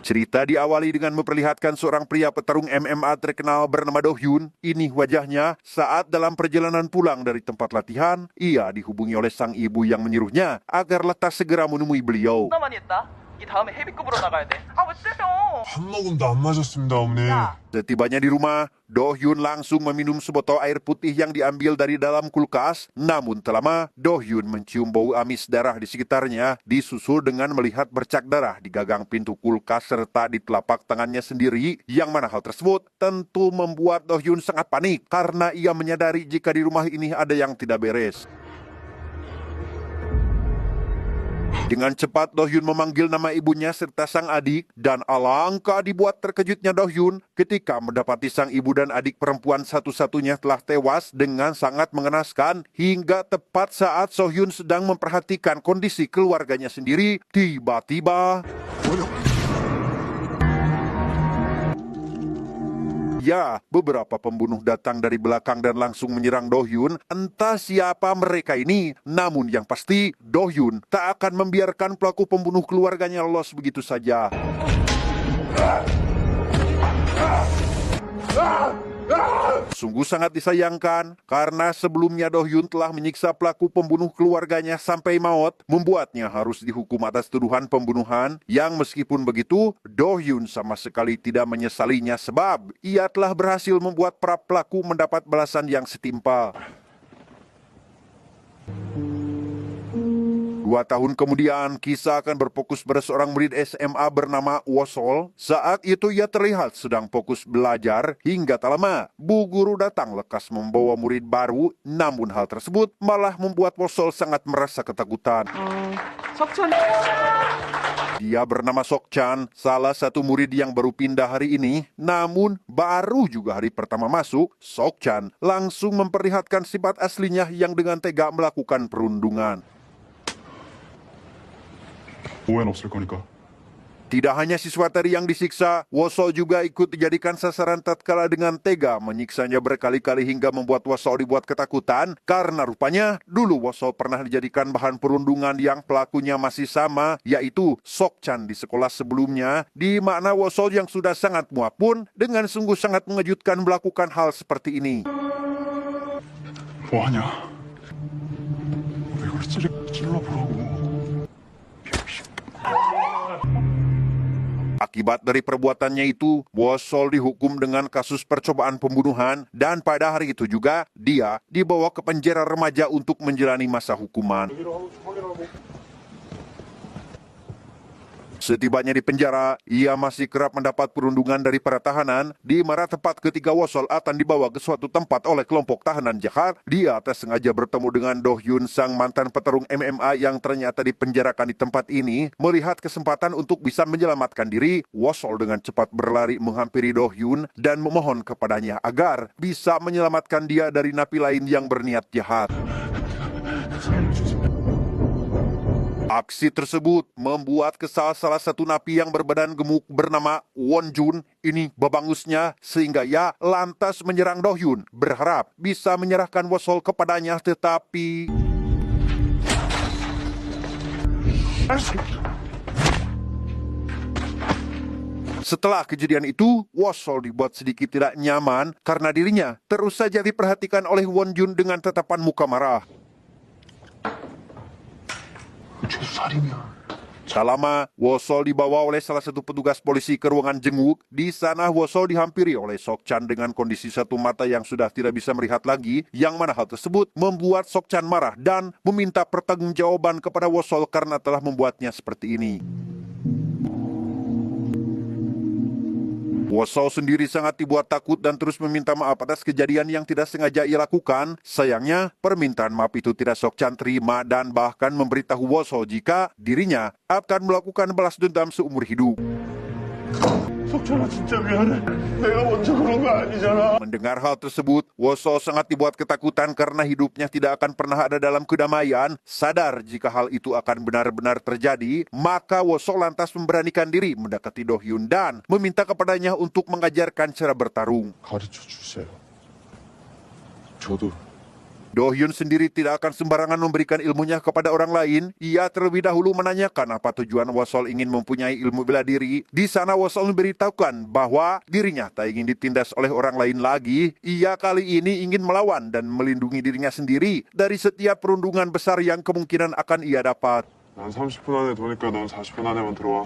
Cerita diawali dengan memperlihatkan seorang pria petarung MMA terkenal bernama Do Hyun. Ini wajahnya saat dalam perjalanan pulang dari tempat latihan, ia dihubungi oleh sang ibu yang menyuruhnya agar letas segera menemui beliau. 얼마 많이 했다? 이 다음에 헤비급으로 나가야 돼. 아, 왜 때려? 한 모금도 안 마셨습니다, 어머니. Setibanya di rumah, Do Hyun langsung meminum sebotol air putih yang diambil dari dalam kulkas. Namun tak lama, Do Hyun mencium bau amis darah di sekitarnya, disusul dengan melihat bercak darah di gagang pintu kulkas serta di telapak tangannya sendiri, yang mana hal tersebut tentu membuat Do Hyun sangat panik karena ia menyadari jika di rumah ini ada yang tidak beres. Dengan cepat Do Hyun memanggil nama ibunya serta sang adik, dan alangkah dibuat terkejutnya Do Hyun ketika mendapati sang ibu dan adik perempuan satu-satunya telah tewas dengan sangat mengenaskan. Hingga tepat saat So Hyun sedang memperhatikan kondisi keluarganya sendiri, tiba-tiba ya, beberapa pembunuh datang dari belakang dan langsung menyerang Do Hyun. Entah siapa mereka ini, namun yang pasti Do Hyun tak akan membiarkan pelaku pembunuh keluarganya lolos begitu saja. Sungguh sangat disayangkan karena sebelumnya Do Hyun telah menyiksa pelaku pembunuh keluarganya sampai maut, membuatnya harus dihukum atas tuduhan pembunuhan yang meskipun begitu Do Hyun sama sekali tidak menyesalinya sebab ia telah berhasil membuat para pelaku mendapat balasan yang setimpal. 2 tahun kemudian, kisah akan berfokus pada seorang murid SMA bernama Wosol. Saat itu ia terlihat sedang fokus belajar hingga tak lama bu guru datang lekas membawa murid baru. Namun hal tersebut malah membuat Wosol sangat merasa ketakutan. 석천. Dia bernama Sok-chan, salah satu murid yang baru pindah hari ini. Namun baru juga hari pertama masuk, Sok-chan langsung memperlihatkan sifat aslinya yang dengan tega melakukan perundungan. 오해는 없을 거니까. Tidak hanya siswa teri yang disiksa, Wosol juga ikut dijadikan sasaran tatkala dengan tega menyiksanya berkali-kali hingga membuat Wosol dibuat ketakutan karena rupanya dulu Wosol pernah dijadikan bahan perundungan yang pelakunya masih sama, yaitu Sok-chan di sekolah sebelumnya, di mana Wosol yang sudah sangat muak pun dengan sungguh sangat mengejutkan melakukan hal seperti ini. 뭐하냐? 왜 그래 찔러보라고. Akibat dari perbuatannya itu, Wosol dihukum dengan kasus percobaan pembunuhan dan pada hari itu juga dia dibawa ke penjara remaja untuk menjalani masa hukuman. Setibanya di penjara, ia masih kerap mendapat perundungan dari para tahanan, di mana tepat ketika Wosol akan dibawa ke suatu tempat oleh kelompok tahanan jahat, dia tak sengaja bertemu dengan Do Hyun, sang mantan petarung MMA yang ternyata dipenjarakan di tempat ini. Melihat kesempatan untuk bisa menyelamatkan diri, Wosol dengan cepat berlari menghampiri Do Hyun dan memohon kepadanya agar bisa menyelamatkan dia dari napi lain yang berniat jahat. Aksi tersebut membuat kesal salah satu napi yang berbadan gemuk bernama Won Jun ini babangusnya sehingga ia lantas menyerang Do Hyun berharap bisa menyerahkan Wosol kepadanya, tetapi setelah kejadian itu, Wosol dibuat sedikit tidak nyaman karena dirinya terus saja diperhatikan oleh Won Jun dengan tatapan muka marah. Tak lama, Wosol dibawa oleh salah satu petugas polisi ke ruangan jenguk. Di sana Wosol dihampiri oleh Sok-chan dengan kondisi satu mata yang sudah tidak bisa melihat lagi, yang mana hal tersebut membuat Sok-chan marah dan meminta pertanggungjawaban kepada Wosol karena telah membuatnya seperti ini. Wosol sendiri sangat dibuat takut dan terus meminta maaf atas kejadian yang tidak sengaja ia lakukan. Sayangnya, permintaan maaf itu tidak Sok-chan terima dan bahkan memberitahu Wosol jika dirinya akan melakukan balas dendam seumur hidup. 석천아 진짜 미안해. 내가 먼저 그런 거 아니잖아. Mendengar hal tersebut, Wosol sangat dibuat ketakutan karena hidupnya tidak akan pernah ada dalam kedamaian. Sadar jika hal itu akan benar-benar terjadi, maka Wosol lantas memberanikan diri mendekati Do Hyun dan meminta kepadanya untuk mengajarkan cara bertarung. 가르쳐 주세요. 저도 Do Hyun sendiri tidak akan sembarangan memberikan ilmunya kepada orang lain. Ia terlebih dahulu menanyakan apa tujuan Wosol ingin mempunyai ilmu bela diri. Di sana Wosol memberitahukan bahwa dirinya tak ingin ditindas oleh orang lain lagi. Ia kali ini ingin melawan dan melindungi dirinya sendiri dari setiap perundungan besar yang kemungkinan akan ia dapat. 난 30분 안에 도니까 넌 40분 안에만 들어와.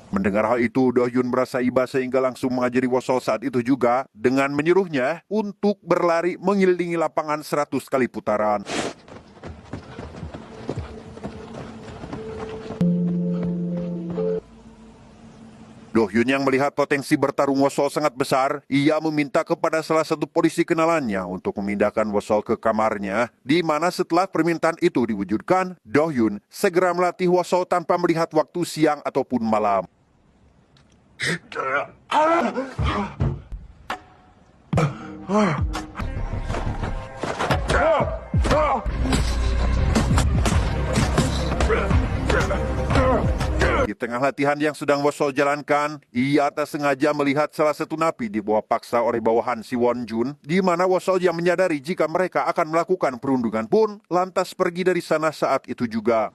Mendengar hal itu, Do Hyun merasa iba sehingga langsung mengajari Wosol saat itu juga dengan menyuruhnya untuk berlari mengelilingi lapangan 100 kali putaran. Do Hyun yang melihat potensi bertarung Wosol sangat besar, ia meminta kepada salah satu polisi kenalannya untuk memindahkan Wosol ke kamarnya, di mana setelah permintaan itu diwujudkan, Do Hyun segera melatih Wosol tanpa melihat waktu siang ataupun malam. Di tengah latihan yang sedang Wosol jalankan, ia tak sengaja melihat salah satu napi dibawa paksa oleh bawahan si Won Jun, di mana Wosol yang menyadari jika mereka akan melakukan perundungan pun lantas pergi dari sana saat itu juga.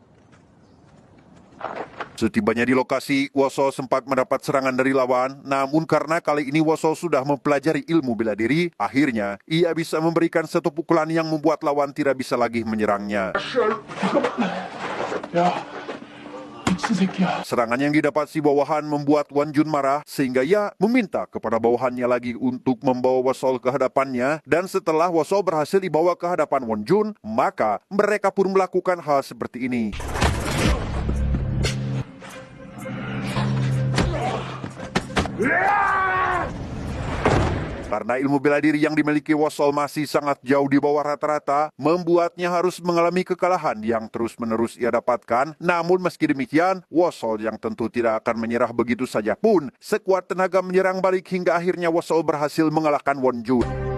Setibanya di lokasi, Wosol sempat mendapat serangan dari lawan, namun karena kali ini Wosol sudah mempelajari ilmu bela diri, akhirnya ia bisa memberikan satu pukulan yang membuat lawan tidak bisa lagi menyerangnya. Serangan yang didapat si bawahan membuat Won Jun marah sehingga ia meminta kepada bawahannya lagi untuk membawa Wosol ke hadapannya, dan setelah Wosol berhasil dibawa ke hadapan Won Jun, maka mereka pun melakukan hal seperti ini. Karena ilmu bela diri yang dimiliki Wosol masih sangat jauh di bawah rata-rata, membuatnya harus mengalami kekalahan yang terus-menerus ia dapatkan. Namun meski demikian, Wosol yang tentu tidak akan menyerah begitu saja pun, sekuat tenaga menyerang balik hingga akhirnya Wosol berhasil mengalahkan Won Jun.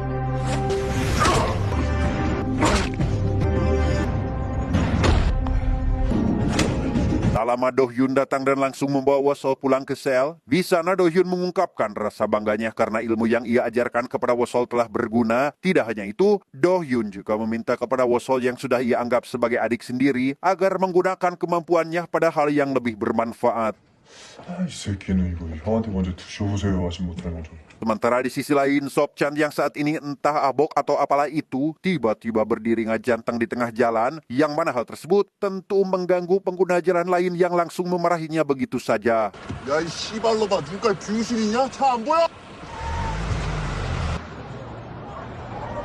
Tak lama Do Hyun datang dan langsung membawa Wosol pulang ke sel. Di sana Do Hyun mengungkapkan rasa bangganya karena ilmu yang ia ajarkan kepada Wosol telah berguna. Tidak hanya itu, Do Hyun juga meminta kepada Wosol yang sudah ia anggap sebagai adik sendiri agar menggunakan kemampuannya pada hal yang lebih bermanfaat. 이 새끼는 이거 형한테 먼저 드셔보세요 하지 못할 좀. Sementara di sisi lain, Sok Chan yang saat ini entah abok atau apalah itu, tiba-tiba berdiri ngajanteng di tengah jalan, yang mana hal tersebut tentu mengganggu pengguna jalan lain yang langsung memarahinya begitu saja. 야, 이 씨발로봐, 눈깔 비우실 있냐? 차 안 보여?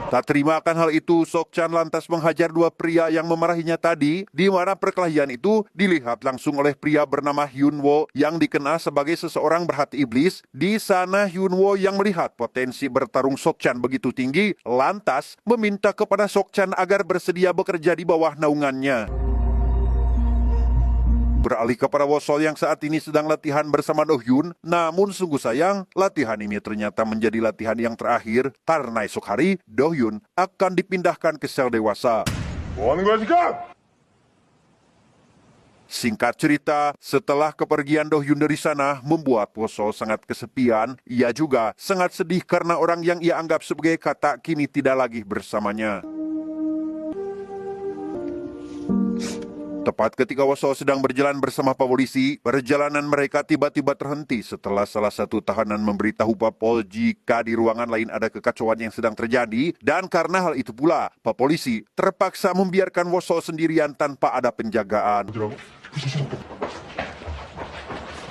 Tak terima akan hal itu, Sok Chan lantas menghajar dua pria yang memarahinya tadi, di mana perkelahian itu dilihat langsung oleh pria bernama Hyun Wo yang dikenal sebagai seseorang berhati iblis. Di sana Hyun Wo yang melihat potensi bertarung Sok Chan begitu tinggi, lantas meminta kepada Sok Chan agar bersedia bekerja di bawah naungannya. Beralih kepada Wosol yang saat ini sedang latihan bersama Do Hyun, namun sungguh sayang, latihan ini ternyata menjadi latihan yang terakhir karena esok hari Do Hyun akan dipindahkan ke sel dewasa. 뭐 하는 거야 지금? Singkat cerita, setelah kepergian Do Hyun dari sana membuat Wosol sangat kesepian, ia juga sangat sedih karena orang yang ia anggap sebagai kakak kini tidak lagi bersamanya. Tepat ketika Wosol sedang berjalan bersama polisi, perjalanan mereka tiba-tiba terhenti setelah salah satu tahanan memberitahu Papol jika di ruangan lain ada kekacauan yang sedang terjadi, dan karena hal itu pula, Pak Polisi terpaksa membiarkan Wosol sendirian tanpa ada penjagaan.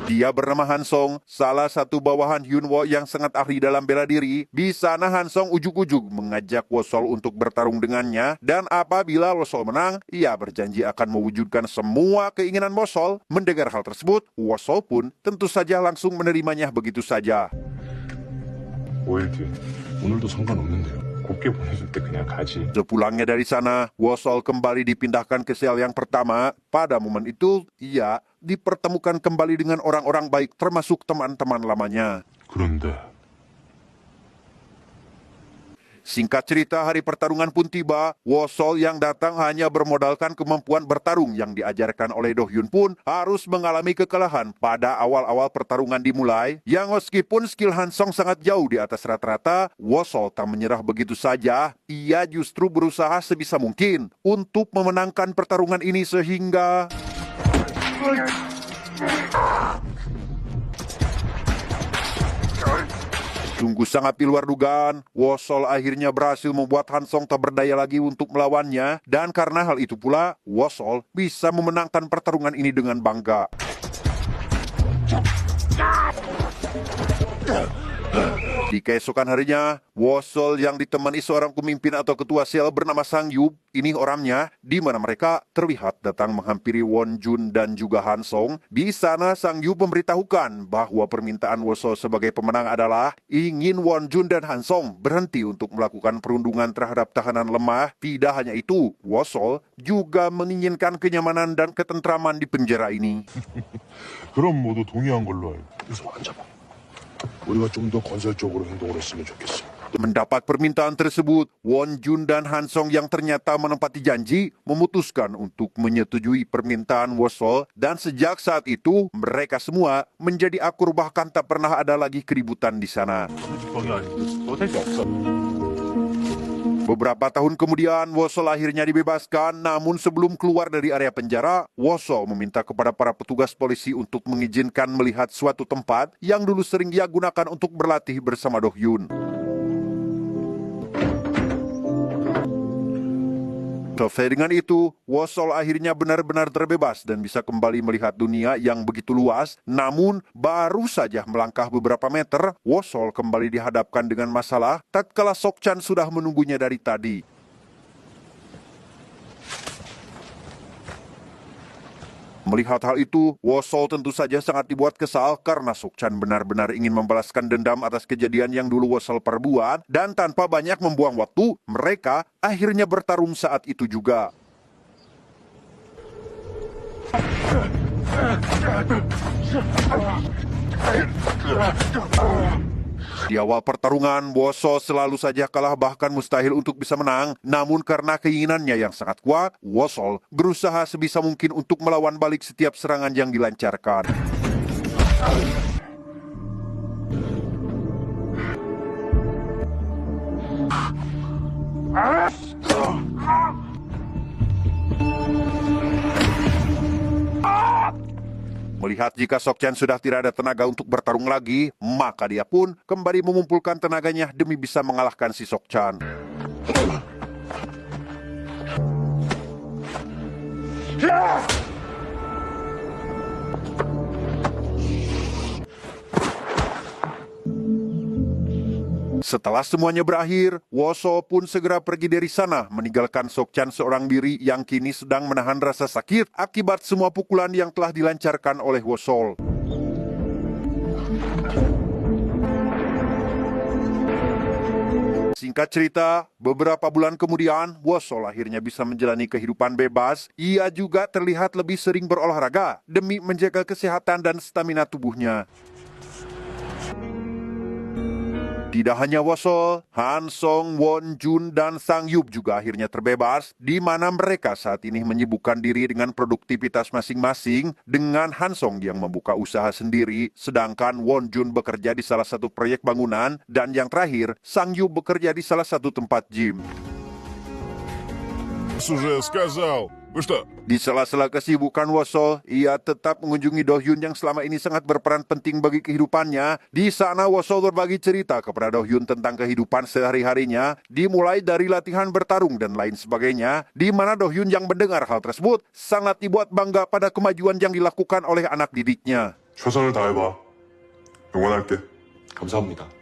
Dia bernama Han Song, salah satu bawahan Hyun Wo yang sangat ahli dalam bela diri. Di sana Han Song ujug-ujug mengajak Wosol untuk bertarung dengannya, dan apabila Wosol menang, ia berjanji akan mewujudkan semua keinginan Wosol. Mendengar hal tersebut, Wosol pun tentu saja langsung menerimanya begitu saja. 5일 뒤에 오늘도 상관없는데요. 곱게 보내줄 때 그냥 가지. Sepulangnya dari sana, Wosol kembali dipindahkan ke sel yang pertama. Pada momen itu, ia dipertemukan kembali dengan orang-orang baik termasuk teman-teman lamanya. 그런데 Singkat cerita, hari pertarungan pun tiba. Wosol yang datang hanya bermodalkan kemampuan bertarung yang diajarkan oleh Do Hyun pun harus mengalami kekalahan pada awal-awal pertarungan dimulai. Yang meskipun skill Han Song sangat jauh di atas rata-rata, Wosol tak menyerah begitu saja. Ia justru berusaha sebisa mungkin untuk memenangkan pertarungan ini sehingga... Sungguh sangat di luar dugaan, Wosol akhirnya berhasil membuat Han Song tak berdaya lagi untuk melawannya, dan karena hal itu pula, Wosol bisa memenangkan pertarungan ini dengan bangga. Di keesokan harinya, Wosol yang ditemani seorang pemimpin atau ketua sel bernama Sang Yup, ini orangnya, di mana mereka terlihat datang menghampiri Won Jun dan juga Han Song. Di sana Sang Yup memberitahukan bahwa permintaan Wosol sebagai pemenang adalah ingin Won Jun dan Han Song berhenti untuk melakukan perundungan terhadap tahanan lemah. Tidak hanya itu, Wosol juga menginginkan kenyamanan dan ketentraman di penjara ini. 그럼 모두 동의한 걸로 알고. 우선 앉아봐. 우리가 좀 더 건설적으로 행동을 했으면 좋겠어. Mendapat permintaan tersebut, Won Jun dan Han Song yang ternyata menepati janji memutuskan untuk menyetujui permintaan Wosol, dan sejak saat itu mereka semua menjadi akur, bahkan tak pernah ada lagi keributan di sana. Beberapa tahun kemudian, Wosol akhirnya dibebaskan, namun sebelum keluar dari area penjara, Wosol meminta kepada para petugas polisi untuk mengizinkan melihat suatu tempat yang dulu sering ia gunakan untuk berlatih bersama Do Hyun. Selesai dengan itu, Wosol akhirnya benar-benar terbebas dan bisa kembali melihat dunia yang begitu luas. Namun, baru saja melangkah beberapa meter, Wosol kembali dihadapkan dengan masalah tatkala Sok Chan sudah menunggunya dari tadi. Melihat hal itu, Wosol tentu saja sangat dibuat kesal karena Sok Chan benar-benar ingin membalaskan dendam atas kejadian yang dulu Wosol perbuat, dan tanpa banyak membuang waktu, mereka akhirnya bertarung saat itu juga. Di awal pertarungan, Wosol selalu saja kalah, bahkan mustahil untuk bisa menang. Namun karena keinginannya yang sangat kuat, Wosol berusaha sebisa mungkin untuk melawan balik setiap serangan yang dilancarkan. Melihat jika Sok Chan sudah tidak ada tenaga untuk bertarung lagi, maka dia pun kembali mengumpulkan tenaganya demi bisa mengalahkan si Sok Chan. Setelah semuanya berakhir, Wosol pun segera pergi dari sana, meninggalkan Sok Chan seorang diri yang kini sedang menahan rasa sakit akibat semua pukulan yang telah dilancarkan oleh Wosol. Singkat cerita, beberapa bulan kemudian, Wosol akhirnya bisa menjalani kehidupan bebas. Ia juga terlihat lebih sering berolahraga demi menjaga kesehatan dan stamina tubuhnya. Tidak hanya Wosol, Han Song, Won Jun, dan Sang Yup juga akhirnya terbebas, di mana mereka saat ini menyibukkan diri dengan produktivitas masing-masing, dengan Han Song yang membuka usaha sendiri, sedangkan Won Jun bekerja di salah satu proyek bangunan, dan yang terakhir, Sang Yup bekerja di salah satu tempat gym. Уже сказал. Вы что? Di sela-sela kesibukan Wosol, ia tetap mengunjungi Do Hyun yang selama ini sangat berperan penting bagi kehidupannya. Di sana Wosol berbagi cerita kepada Do Hyun tentang kehidupan sehari-harinya, dimulai dari latihan bertarung dan lain sebagainya, di mana Do Hyun yang mendengar hal tersebut sangat dibuat bangga pada kemajuan yang dilakukan oleh anak didiknya. 최선을 다해봐. 응원할게. 감사합니다.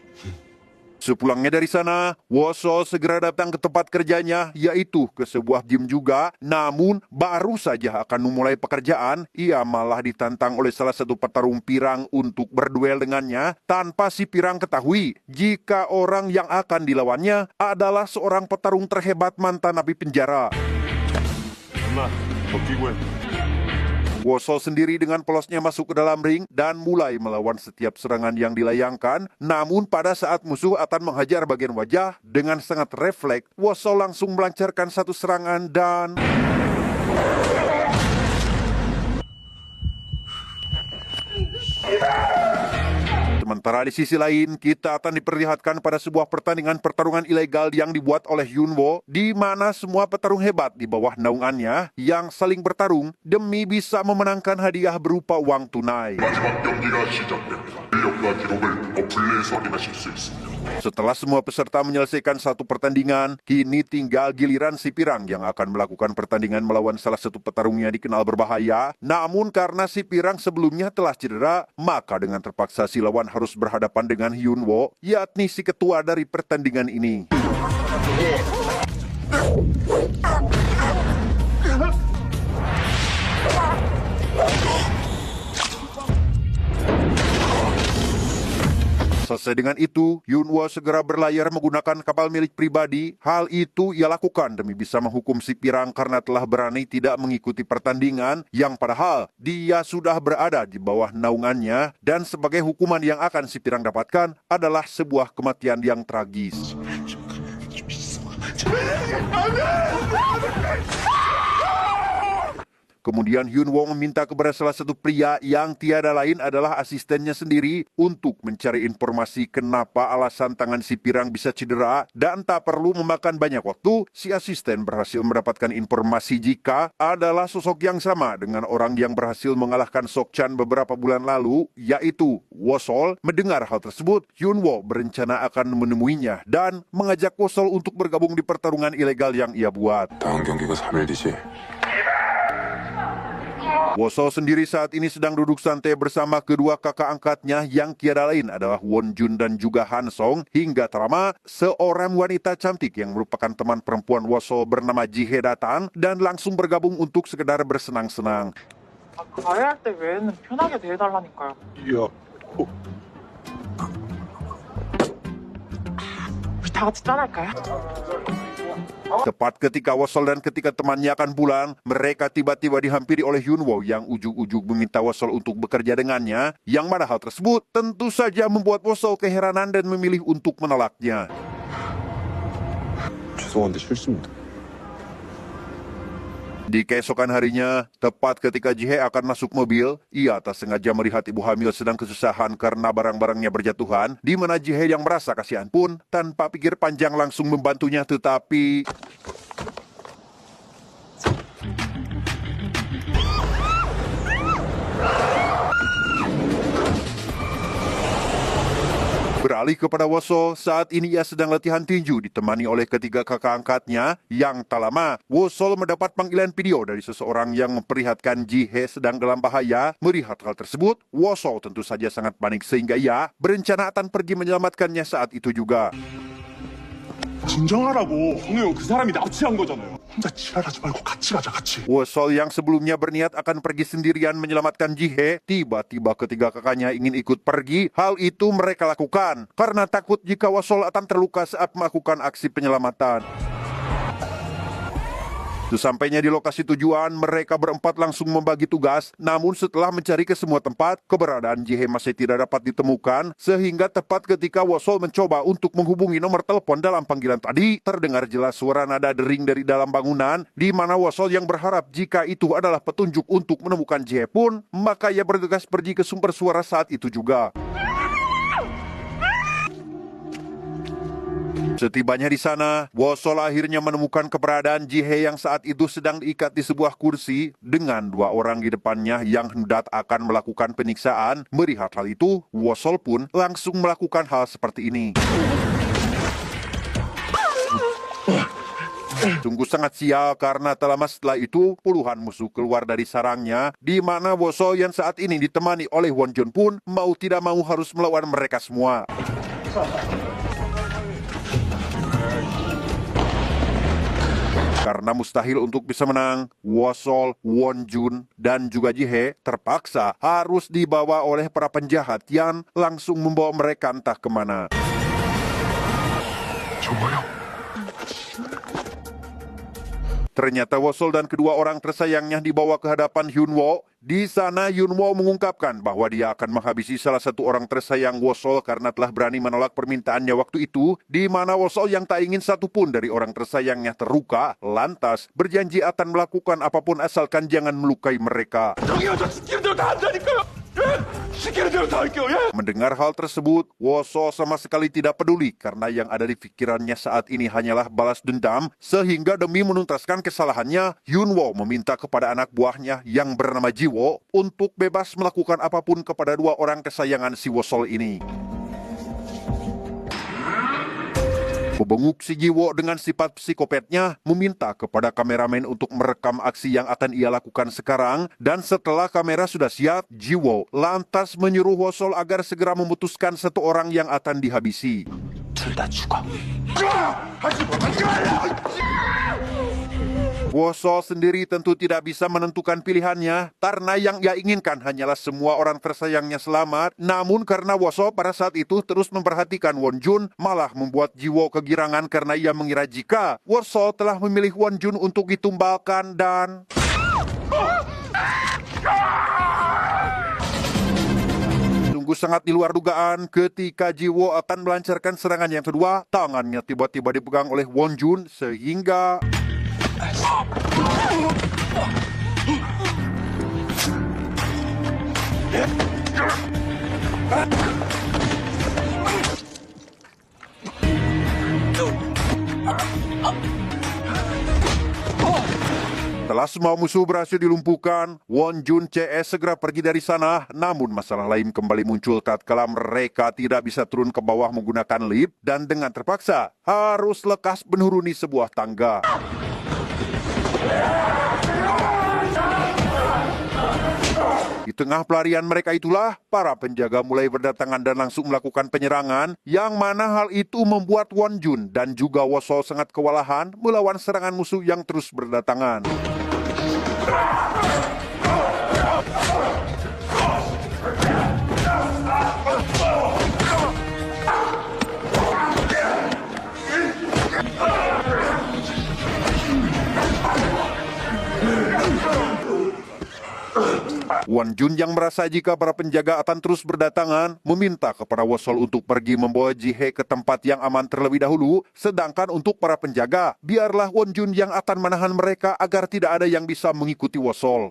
Sepulangnya dari sana, Wosol segera datang ke tempat kerjanya, yaitu ke sebuah gym juga. Namun, baru saja akan memulai pekerjaan, ia malah ditantang oleh salah satu petarung Pirang untuk berduel dengannya, tanpa si Pirang ketahui jika orang yang akan dilawannya adalah seorang petarung terhebat mantan napi penjara. 엄마, 더 끼고 해. Wosol sendiri dengan polosnya masuk ke dalam ring dan mulai melawan setiap serangan yang dilayangkan. Namun pada saat musuh akan menghajar bagian wajah, dengan sangat refleks, Wosol langsung melancarkan satu serangan dan... Sementara di sisi lain, kita akan diperlihatkan pada sebuah pertarungan ilegal yang dibuat oleh Yunwo, di mana semua petarung hebat di bawah naungannya yang saling bertarung demi bisa memenangkan hadiah berupa uang tunai. 마지막 경기가 시작됩니다. 실력과 기록을 어플레이에서 확인하실 수 있습니다. Setelah semua peserta menyelesaikan satu pertandingan, kini tinggal giliran si Pirang yang akan melakukan pertandingan melawan salah satu petarungnya dikenal berbahaya. Namun karena si Pirang sebelumnya telah cedera, maka dengan terpaksa si lawan harus berhadapan dengan Yunwo, yakni si ketua dari pertandingan ini. Selesai dengan itu, Yunwo segera berlayar menggunakan kapal milik pribadi. Hal itu ia lakukan demi bisa menghukum si Pirang karena telah berani tidak mengikuti pertandingan yang padahal dia sudah berada di bawah naungannya, dan sebagai hukuman yang akan si Pirang dapatkan adalah sebuah kematian yang tragis. Kemudian Yunwo meminta kepada salah satu pria yang tiada lain adalah asistennya sendiri untuk mencari informasi kenapa alasan tangan si Pirang bisa cedera, dan tak perlu memakan banyak waktu, si asisten berhasil mendapatkan informasi jika adalah sosok yang sama dengan orang yang berhasil mengalahkan Sok Chan beberapa bulan lalu, yaitu Wosol. Mendengar hal tersebut, Yunwo berencana akan menemuinya dan mengajak Wosol untuk bergabung di pertarungan ilegal yang ia buat. 다음 경기가 3일 뒤지. Wosol sendiri saat ini sedang duduk santai bersama kedua kakak angkatnya yang tiada lain adalah Won Jun dan juga Han Song. Hingga tak lama, seorang wanita cantik yang merupakan teman perempuan Wosol bernama Jihe datang dan langsung bergabung untuk sekedar bersenang-senang. 가해할 때 외에는 편하게 대해달라니까요. 야, 우리 다 같이 짠할까요? Tepat ketika Wosol dan ketika temannya akan pulang, mereka tiba-tiba dihampiri oleh Yunwo yang ujuk-ujuk meminta Wosol untuk bekerja dengannya, yang mana hal tersebut tentu saja membuat Wosol keheranan dan memilih untuk menolaknya. 죄송한데 싫습니다. Di keesokan harinya, tepat ketika Jihe akan masuk mobil, ia tak sengaja melihat ibu hamil sedang kesusahan karena barang-barangnya berjatuhan, di mana Jihe yang merasa kasihan pun, tanpa pikir panjang langsung membantunya, tetapi... Beralih kepada Wosol, saat ini ia sedang latihan tinju ditemani oleh ketiga kakak angkatnya. Yang tak lama, Wosol mendapat panggilan video dari seseorang yang memperlihatkan Jihe sedang dalam bahaya. Melihat hal tersebut, Wosol tentu saja sangat panik sehingga ia berencana akan pergi menyelamatkannya saat itu juga. 진정하라고. 정우 형, 그 사람이 납치한 거잖아요. 혼자 지랄하지 말고 같이 가자, 같이. Wosol yang sebelumnya berniat akan pergi sendirian menyelamatkan Jihe, tiba-tiba ketiga kakaknya ingin ikut pergi. Hal itu mereka lakukan karena takut jika Wosol akan terluka saat melakukan aksi penyelamatan. Sesampainya di lokasi tujuan, mereka berempat langsung membagi tugas. Namun setelah mencari ke semua tempat, keberadaan Jihe masih tidak dapat ditemukan. Sehingga tepat ketika Wosol mencoba untuk menghubungi nomor telepon dalam panggilan tadi, terdengar jelas suara nada dering dari dalam bangunan, di mana Wosol yang berharap jika itu adalah petunjuk untuk menemukan Jihe pun, maka ia bergegas pergi ke sumber suara saat itu juga. Setibanya di sana, Wosol akhirnya menemukan keberadaan Jihe yang saat itu sedang diikat di sebuah kursi dengan dua orang di depannya yang hendak akan melakukan penyiksaan. Melihat hal itu, Wosol pun langsung melakukan hal seperti ini. Sungguh sangat sial karena tak lama setelah itu puluhan musuh keluar dari sarangnya, di mana Wosol yang saat ini ditemani oleh Won Jun pun mau tidak mau harus melawan mereka semua. Karena mustahil untuk bisa menang, Wosol, Won Jun, dan juga Jihe terpaksa harus dibawa oleh para penjahat yang langsung membawa mereka entah kemana. Ternyata Wosol dan kedua orang tersayangnya dibawa ke hadapan Hyunwoo. Di sana Hyunwoo mengungkapkan bahwa dia akan menghabisi salah satu orang tersayang Wosol karena telah berani menolak permintaannya waktu itu, di mana Wosol yang tak ingin satupun dari orang tersayangnya terluka, lantas berjanji akan melakukan apapun asalkan jangan melukai mereka. Mendengar hal tersebut, Wosol sama sekali tidak peduli karena yang ada di pikirannya saat ini hanyalah balas dendam, sehingga demi menuntaskan kesalahannya, Hyunwoo meminta kepada anak buahnya yang bernama Jiwo untuk bebas melakukan apapun kepada dua orang kesayangan si Wosol ini. Pebenguk si Jiwo dengan sifat psikopatnya meminta kepada kameramen untuk merekam aksi yang akan ia lakukan sekarang, dan setelah kamera sudah siap, Jiwo lantas menyuruh Wosol agar segera memutuskan satu orang yang akan dihabisi. Wosol sendiri tentu tidak bisa menentukan pilihannya karena yang ia inginkan hanyalah semua orang tersayangnya selamat. Namun karena Wosol pada saat itu terus memperhatikan Wonjun, malah membuat Jiwo kegirangan karena ia mengira jika Wosol telah memilih Wonjun untuk ditumbalkan dan... Sungguh sangat di luar dugaan ketika Jiwo akan melancarkan serangan yang kedua, tangannya tiba-tiba dipegang oleh Wonjun sehingga... Setelah semua musuh berhasil dilumpuhkan, Wonjun CS segera pergi dari sana. Namun masalah lain kembali muncul tatkala mereka tidak bisa turun ke bawah menggunakan lift dan dengan terpaksa harus lekas menuruni sebuah tangga. Di tengah pelarian mereka itulah, para penjaga mulai berdatangan dan langsung melakukan penyerangan, yang mana hal itu membuat Wonjun dan juga Wosol sangat kewalahan melawan serangan musuh yang terus berdatangan. Wonjun yang merasa jika para penjaga akan terus berdatangan, meminta kepada Wosol untuk pergi membawa Jihe ke tempat yang aman terlebih dahulu, sedangkan untuk para penjaga, biarlah Wonjun yang akan menahan mereka agar tidak ada yang bisa mengikuti Wosol.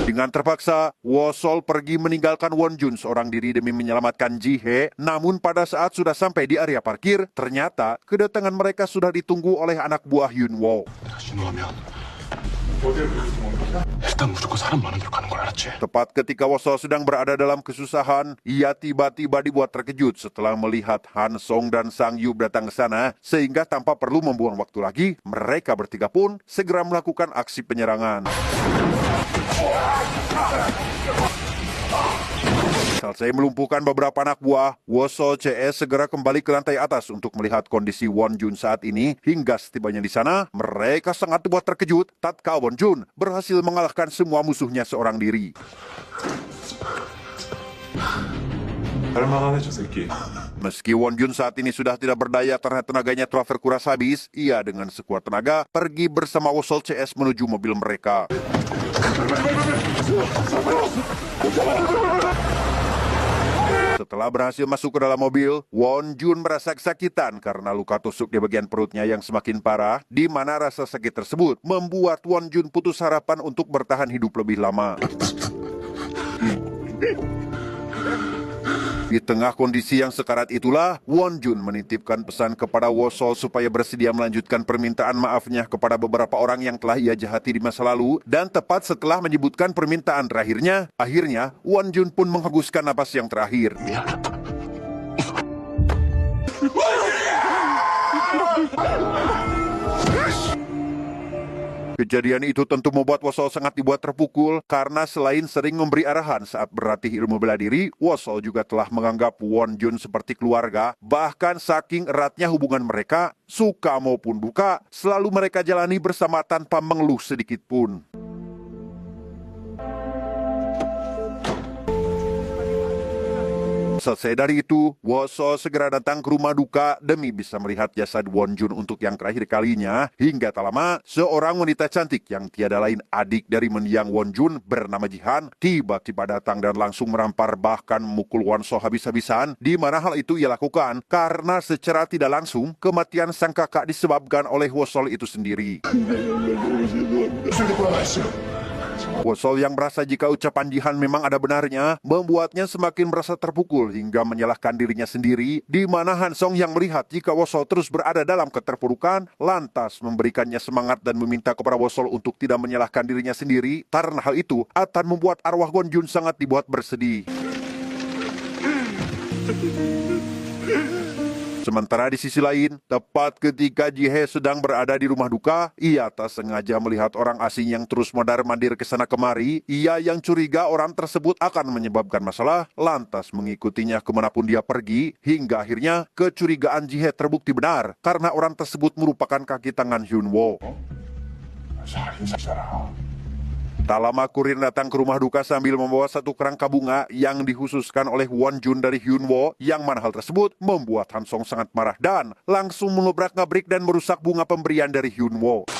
Dengan terpaksa, Wosol pergi meninggalkan Wonjun seorang diri demi menyelamatkan Jihe. Namun pada saat sudah sampai di area parkir, ternyata kedatangan mereka sudah ditunggu oleh anak buah Hyunwoo. Tepat ketika Wosol sedang berada dalam kesusahan, ia tiba-tiba dibuat terkejut setelah melihat Han Song dan Sang Yu datang ke sana, sehingga tanpa perlu membuang waktu lagi, mereka bertiga pun segera melakukan aksi penyerangan. Selesai melumpuhkan beberapa anak buah, Wosol CS segera kembali ke lantai atas untuk melihat kondisi Wonjun saat ini. Hingga setibanya di sana, mereka sangat dibuat terkejut tatkala Wonjun berhasil mengalahkan semua musuhnya seorang diri. Meski Wonjun saat ini sudah tidak berdaya karena tenaganya telah terkuras habis, ia dengan sekuat tenaga pergi bersama Wosol CS menuju mobil mereka. Setelah berhasil masuk ke dalam mobil, Wonjun merasa kesakitan karena luka tusuk di bagian perutnya yang semakin parah, di mana rasa sakit tersebut membuat Wonjun putus harapan untuk bertahan hidup lebih lama. Di tengah kondisi yang sekarat itulah, Wonjun menitipkan pesan kepada Wosol supaya bersedia melanjutkan permintaan maafnya kepada beberapa orang yang telah ia jahati di masa lalu, dan tepat setelah menyebutkan permintaan terakhirnya, akhirnya Wonjun pun menghembuskan napas yang terakhir. Kejadian itu tentu membuat Wosol sangat dibuat terpukul karena selain sering memberi arahan saat berlatih ilmu bela diri, Wosol juga telah menganggap Wonjun seperti keluarga. Bahkan saking eratnya hubungan mereka, suka maupun duka, selalu mereka jalani bersama tanpa mengeluh sedikit pun. Selesai dari itu, Woso segera datang ke rumah duka demi bisa melihat jasad Wonjun untuk yang terakhir kalinya. Hingga tak lama, seorang wanita cantik yang tiada lain adik dari mendiang Wonjun bernama Jihan tiba-tiba datang dan langsung merampar bahkan memukul Wonso habis-habisan, di mana hal itu ia lakukan karena secara tidak langsung kematian sang kakak disebabkan oleh Wosol itu sendiri. Wosol yang merasa jika ucapan Jihan memang ada benarnya, membuatnya semakin merasa terpukul hingga menyalahkan dirinya sendiri, di mana Hansong yang melihat jika Wosol terus berada dalam keterpurukan, lantas memberikannya semangat dan meminta kepada Wosol untuk tidak menyalahkan dirinya sendiri, karena hal itu akan membuat arwah Wonjun sangat dibuat bersedih. Sementara di sisi lain, tepat ketika Jihe sedang berada di rumah duka, ia tak sengaja melihat orang asing yang terus mondar-mandir ke sana kemari. Ia yang curiga orang tersebut akan menyebabkan masalah, lantas mengikutinya kemanapun dia pergi, hingga akhirnya kecurigaan Jihe terbukti benar, karena orang tersebut merupakan kaki tangan Hyunwoo. Tak lama kurir datang ke rumah duka sambil membawa satu kerangka bunga yang dikhususkan oleh Wonjun dari Hyunwoo, yang mana hal tersebut membuat Hansong sangat marah dan langsung melobrak-ngabrik dan merusak bunga pemberian dari Hyunwoo.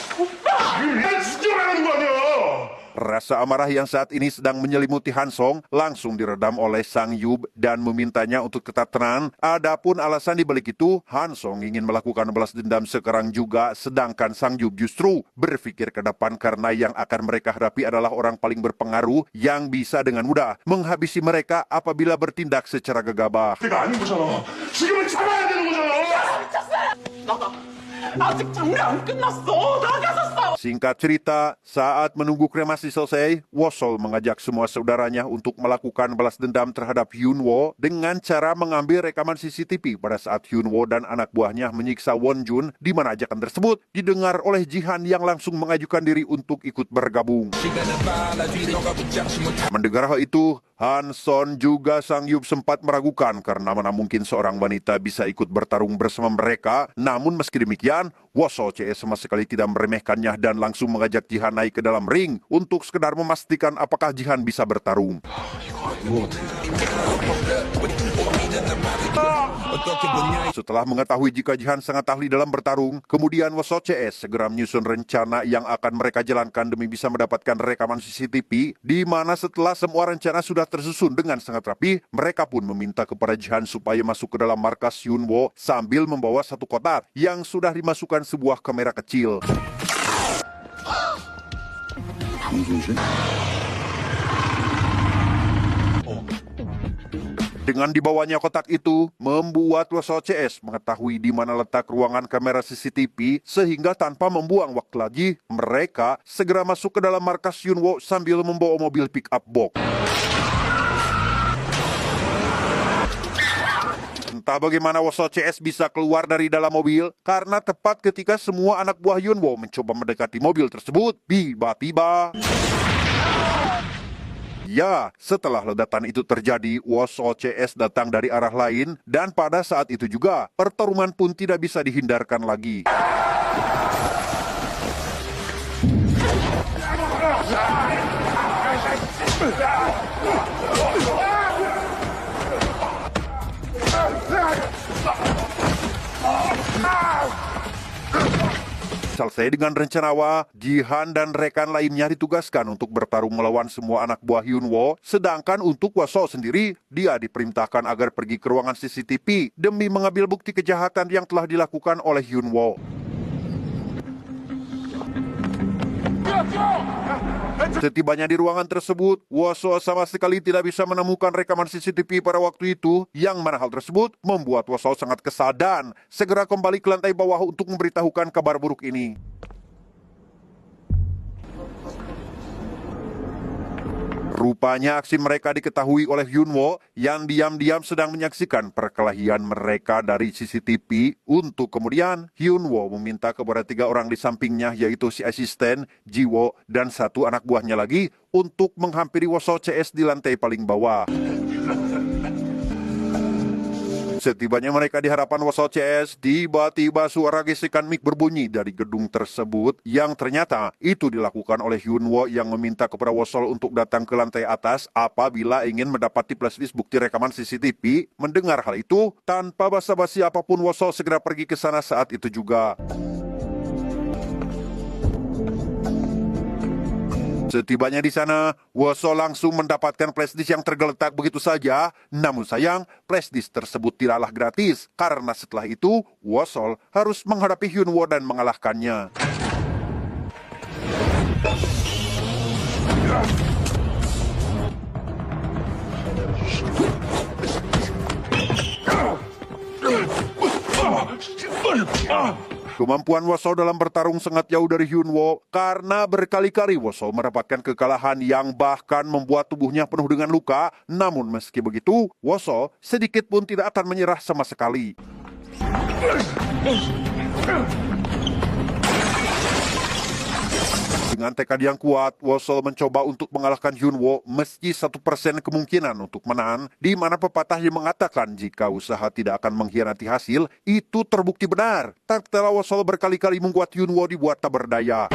Rasa amarah yang saat ini sedang menyelimuti Hansong langsung diredam oleh Sang Yub dan memintanya untuk tetap tenang. Adapun alasan dibalik itu, Hansong ingin melakukan balas dendam sekarang juga, sedangkan Sang Yub justru berpikir ke depan karena yang akan mereka hadapi adalah orang paling berpengaruh yang bisa dengan mudah menghabisi mereka apabila bertindak secara gegabah. 내가 아닌 거잖아. 지금은 잡아야 되는 거잖아. 나가. 아직 장례 안 끝났어. 나가서 싸워. Singkat cerita, saat menunggu kremasi selesai, Wosol mengajak semua saudaranya untuk melakukan balas dendam terhadap Hyunwoo dengan cara mengambil rekaman CCTV pada saat Hyunwoo dan anak buahnya menyiksa Wonjun, di mana ajakan tersebut didengar oleh Jihan yang langsung mengajukan diri untuk ikut bergabung. Mendengar hal itu, Hanson juga Sang Yub sempat meragukan karena mana mungkin seorang wanita bisa ikut bertarung bersama mereka. Namun meski demikian, Wosol CS sama sekali tidak meremehkannya dan langsung mengajak Jihan naik ke dalam ring untuk sekedar memastikan apakah Jihan bisa bertarung. Setelah mengetahui jika Jihan sangat ahli dalam bertarung, kemudian Wosol CS segera menyusun rencana yang akan mereka jalankan demi bisa mendapatkan rekaman CCTV, di mana setelah semua rencana sudah tersusun dengan sangat rapi, mereka pun meminta kepada Jihan supaya masuk ke dalam markas Hyunwoo sambil membawa satu kotak yang sudah dimasukkan sebuah kamera kecil. Dengan dibawanya kotak itu, membuat Wosol CS mengetahui di mana letak ruangan kamera CCTV, sehingga tanpa membuang waktu lagi, mereka segera masuk ke dalam markas Hyunwoo sambil membawa mobil pick-up box. Entah bagaimana Wosol CS bisa keluar dari dalam mobil, karena tepat ketika semua anak buah Hyunwoo mencoba mendekati mobil tersebut, tiba-tiba... Ya, setelah ledakan itu terjadi, Wosol CS datang dari arah lain, dan pada saat itu juga, pertarungan pun tidak bisa dihindarkan lagi. Selesai dengan rencana awal, Jihan dan rekan lainnya ditugaskan untuk bertarung melawan semua anak buah Hyunwoo, sedangkan untuk Wosol sendiri, dia diperintahkan agar pergi ke ruangan CCTV demi mengambil bukti kejahatan yang telah dilakukan oleh Hyunwoo. Setibanya di ruangan tersebut, Wosol sama sekali tidak bisa menemukan rekaman CCTV pada waktu itu, yang mana hal tersebut membuat Wosol sangat kesal dan segera kembali ke lantai bawah untuk memberitahukan kabar buruk ini. Rupanya aksi mereka diketahui oleh Hyunwoo yang diam-diam sedang menyaksikan perkelahian mereka dari CCTV. Untuk kemudian Hyunwoo meminta kepada 3 orang di sampingnya, yaitu si asisten, Jiwo, dan 1 anak buahnya lagi untuk menghampiri Wosol CS di lantai paling bawah. Setibanya mereka di hadapan Wosol CS, tiba-tiba suara gesekan mic berbunyi dari gedung tersebut yang ternyata itu dilakukan oleh Hyunwoo yang meminta kepada Wosol untuk datang ke lantai atas apabila ingin mendapati flashdisk bukti rekaman CCTV. Mendengar hal itu, tanpa basa-basi apapun Wosol segera pergi ke sana saat itu juga. Setibanya di sana, Wosol langsung mendapatkan flashdisk yang tergeletak begitu saja. Namun sayang, flashdisk tersebut tidaklah gratis. Karena setelah itu, Wosol harus menghadapi Hyunwoo dan mengalahkannya. Kemampuan Wosol dalam bertarung sangat jauh dari Hyunwoo karena berkali-kali Wosol mendapatkan kekalahan yang bahkan membuat tubuhnya penuh dengan luka. Namun meski begitu, Wosol sedikit pun tidak akan menyerah sama sekali. Dengan tekad yang kuat, Wosol mencoba untuk mengalahkan Hyunwoo meski 1% kemungkinan untuk menang, di mana pepatah yang mengatakan jika usaha tidak akan mengkhianati hasil, itu terbukti benar. Tatkala Wosol berkali-kali membuat Hyunwoo dibuat tak berdaya.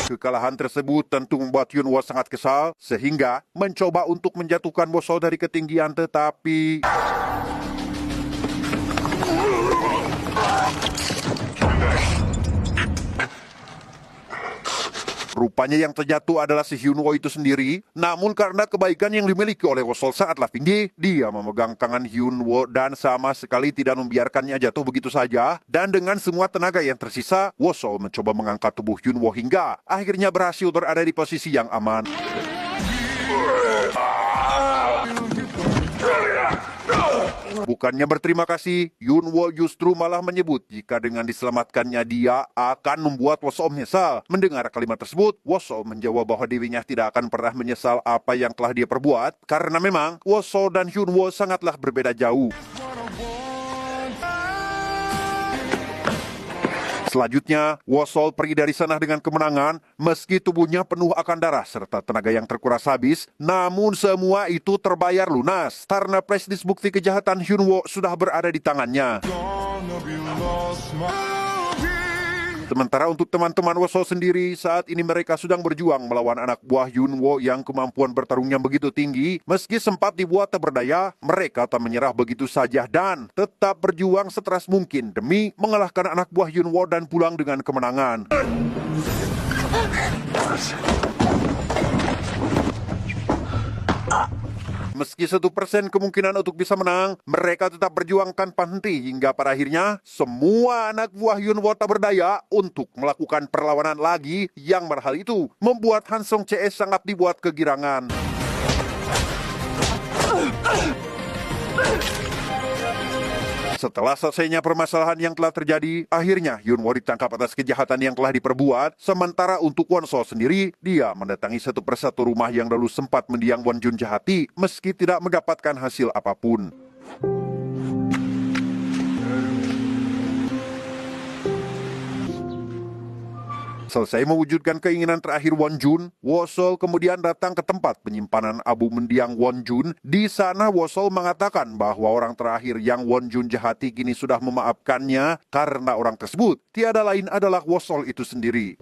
Kekalahan tersebut tentu membuat Hyunwoo sangat kesal, sehingga mencoba untuk menjatuhkan Wosol dari ketinggian, tetapi rupanya yang terjatuh adalah si Hyunwoo itu sendiri. Namun karena kebaikan yang dimiliki oleh Wosol sangatlah tinggi, dia memegang tangan Hyunwoo dan sama sekali tidak membiarkannya jatuh begitu saja. Dan dengan semua tenaga yang tersisa, Wosol mencoba mengangkat tubuh Hyunwoo hingga akhirnya berhasil berada di posisi yang aman. Bukannya berterima kasih, Hyunwoo justru malah menyebut jika dengan diselamatkannya dia akan membuat Wosol menyesal. Mendengar kalimat tersebut, Wosol menjawab bahwa dirinya tidak akan pernah menyesal apa yang telah dia perbuat, karena memang Wosol dan Hyunwoo sangatlah berbeda jauh. Selanjutnya, Wosol pergi dari sana dengan kemenangan, meski tubuhnya penuh akan darah serta tenaga yang terkuras habis. Namun semua itu terbayar lunas, karena flashdisk bukti kejahatan Hyunwoo sudah berada di tangannya. Sementara untuk teman-teman Wosol sendiri, saat ini mereka sedang berjuang melawan anak buah Hyunwoo yang kemampuan bertarungnya begitu tinggi. Meski sempat dibuat tak berdaya, mereka tak menyerah begitu saja dan tetap berjuang seteras mungkin demi mengalahkan anak buah Hyunwoo dan pulang dengan kemenangan. Meski 1% kemungkinan untuk bisa menang, mereka tetap berjuang tanpa henti hingga pada akhirnya semua anak buah Hyunwoo tak berdaya untuk melakukan perlawanan lagi, yang berhal itu membuat Hansong CS sangat dibuat kegirangan. Setelah selesainya permasalahan yang telah terjadi, akhirnya Hyunwoo ditangkap atas kejahatan yang telah diperbuat. Sementara untuk Wonsol sendiri, dia mendatangi satu persatu rumah yang dulu sempat mendiang Wonjun Jahati meski tidak mendapatkan hasil apapun. Selesai mewujudkan keinginan terakhir Wonjun, Wosol kemudian datang ke tempat penyimpanan abu mendiang Wonjun. Di sana Wosol mengatakan bahwa orang terakhir yang Wonjun jahati kini sudah memaafkannya karena orang tersebut tiada lain adalah Wosol itu sendiri.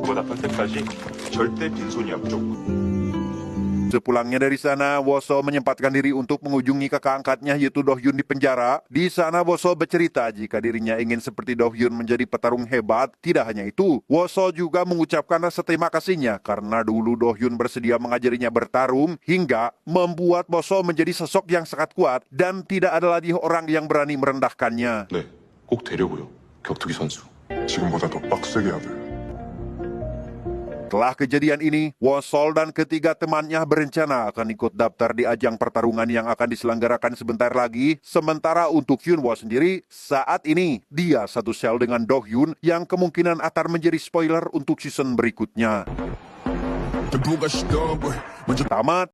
보다 선택까지 절대 빈손이야 무조건. Sepulangnya dari sana, Wosol menyempatkan diri untuk mengunjungi kakak angkatnya yaitu Do-hyun di penjara. Di sana Wosol bercerita jika dirinya ingin seperti Do-hyun menjadi petarung hebat. Tidak hanya itu, Wosol juga mengucapkan rasa terima kasihnya karena dulu Do-hyun bersedia mengajarinya bertarung hingga membuat Wosol menjadi sosok yang sangat kuat dan tidak ada lagi orang yang berani merendahkannya. 네, 꼭 되려고요. 격투기 선수. 지금보다 더 빡세게 하들. Setelah kejadian ini, Wosol dan ketiga temannya berencana akan ikut daftar di ajang pertarungan yang akan diselenggarakan sebentar lagi. Sementara untuk Hyunwoo sendiri, saat ini dia satu sel dengan Do Hyun yang kemungkinan akan menjadi spoiler untuk season berikutnya. Tamat.